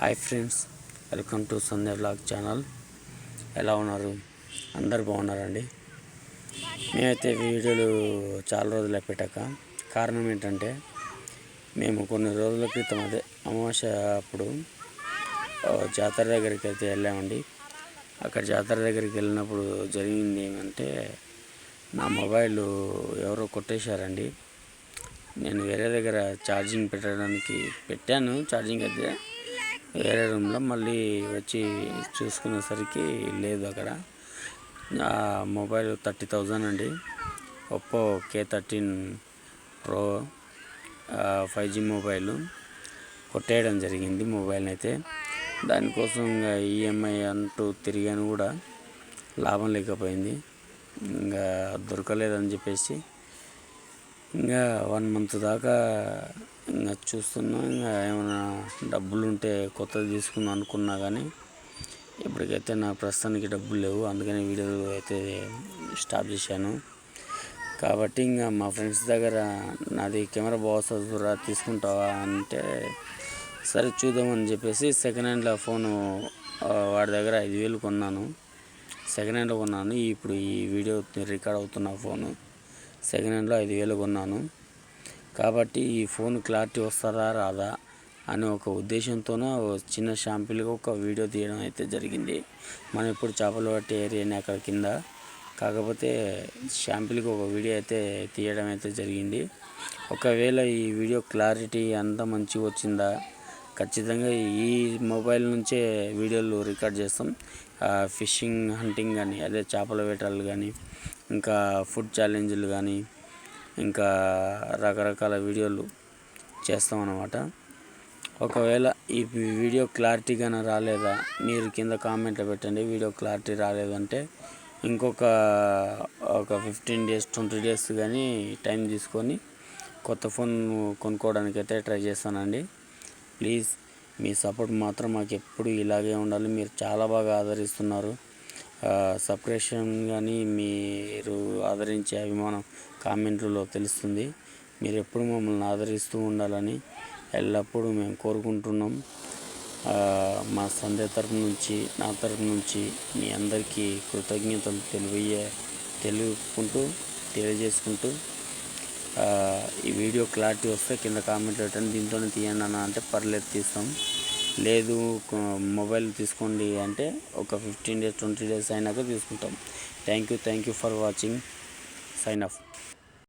Hi friends, welcome to Sandhya blog channel. ఎలా ఉన్నారు? అందరు బాగున్నారండి. మేమైతే వీడియోలు చాలా రోజులు పెట్టాక కారణం ఏంటంటే మేము కొన్ని రోజుల క్రితం అదే అమావాస్య అప్పుడు జాతర దగ్గరికి అయితే వెళ్ళామండి. అక్కడ జాతర దగ్గరికి వెళ్ళినప్పుడు జరిగింది ఏమంటే నా మొబైల్ ఎవరో కొట్టేశారండి. నేను వేరే దగ్గర ఛార్జింగ్ పెట్టాను ఛార్జింగ్ అయితే వేరే రూమ్లో. మళ్ళీ వచ్చి చూసుకునేసరికి లేదు అక్కడ. ఆ మొబైల్ 30,000 అండి. Oppo K13 Pro 5G mobile కొట్టేయడం జరిగింది. మొబైల్ని అయితే దానికోసం ఇంకా ఈఎంఐ అంటూ తిరిగాను కూడా లాభం లేకపోయింది. ఇంకా దొరకలేదని చెప్పేసి ఇంకా 1 month దాకా ఇంకా చూస్తున్నా. ఇంకా ఏమైనా డబ్బులు ఉంటే కొత్తది తీసుకుందాం అనుకున్నా కానీ ఇప్పటికైతే నా ప్రస్తుతానికి డబ్బులు లేవు. అందుకని వీడియో అయితే స్టాప్ చేశాను. కాబట్టి ఇంకా మా ఫ్రెండ్స్ దగ్గర నాది కెమెరా బాగుంటుందిరా తీసుకుంటావా అంటే సరే చూద్దామని చెప్పేసి సెకండ్ హ్యాండ్లో ఫోను వాడి దగ్గర 5,000 కొన్నాను. సెకండ్ హ్యాండ్లో కొన్నాను. ఇప్పుడు ఈ వీడియో రికార్డ్ అవుతున్న ఫోను సెకండ్ హ్యాండ్లో 5,000 కొన్నాను. కాబట్టి ఈ ఫోన్ క్లారిటీ వస్తుందా రాదా అనే ఒక ఉద్దేశంతోనే చిన్న షాంపిల్గా ఒక వీడియో తీయడం అయితే జరిగింది. మనం ఇప్పుడు చేపలు పట్టే ఏరియాని అక్కడ కింద, కాకపోతే షాంపిల్గా ఒక వీడియో అయితే తీయడం అయితే జరిగింది. ఒకవేళ ఈ వీడియో క్లారిటీ అంతా మంచిగా వచ్చిందా ఖచ్చితంగా ఈ మొబైల్ నుంచే వీడియోలు రికార్డ్ చేస్తాం. ఫిషింగ్ హంటింగ్ కానీ అదే చేపల వేటలు కానీ ఇంకా ఫుడ్ ఛాలెంజ్లు కానీ ఇంకా రకరకాల వీడియోలు చేస్తామన్నమాట. ఒకవేళ ఈ వీడియో క్లారిటీగానే రాలేదా మీరు కింద కామెంట్లో పెట్టండి. వీడియో క్లారిటీ రాలేదంటే ఇంకొక 15 days 20 days కానీ టైం తీసుకొని కొత్త ఫోన్ కొనుక్కోవడానికి అయితే ట్రై చేస్తానండి. ప్లీజ్ మీ సపోర్ట్ మాత్రం మాకు ఎప్పుడు ఇలాగే ఉండాలి. మీరు చాలా బాగా ఆదరిస్తున్నారు. సబ్స్క్రిప్షన్ కానీ మీరు ఆదరించే అభిమానం కామెంట్లలో తెలుస్తుంది. మీరు ఎప్పుడు మమ్మల్ని ఆదరిస్తూ ఉండాలని ఎల్లప్పుడూ మేము కోరుకుంటున్నాం. మా సంధ్య తరపు నుంచి నా తరపు నుంచి మీ అందరికీ కృతజ్ఞతలు తెలియజేసుకుంటూ ఈ వీడియో క్లారిటీ వస్తే కింద కామెంట్ పెట్టండి. దీంతోనే తీయండి అన్న అంటే పర్లేదు తీస్తాం. లేదు మొబైల్ తీసుకోండి అంటే ఒక 15 days 20 days అయినాక తీసుకుంటాం. Thank you for watching. Sign of.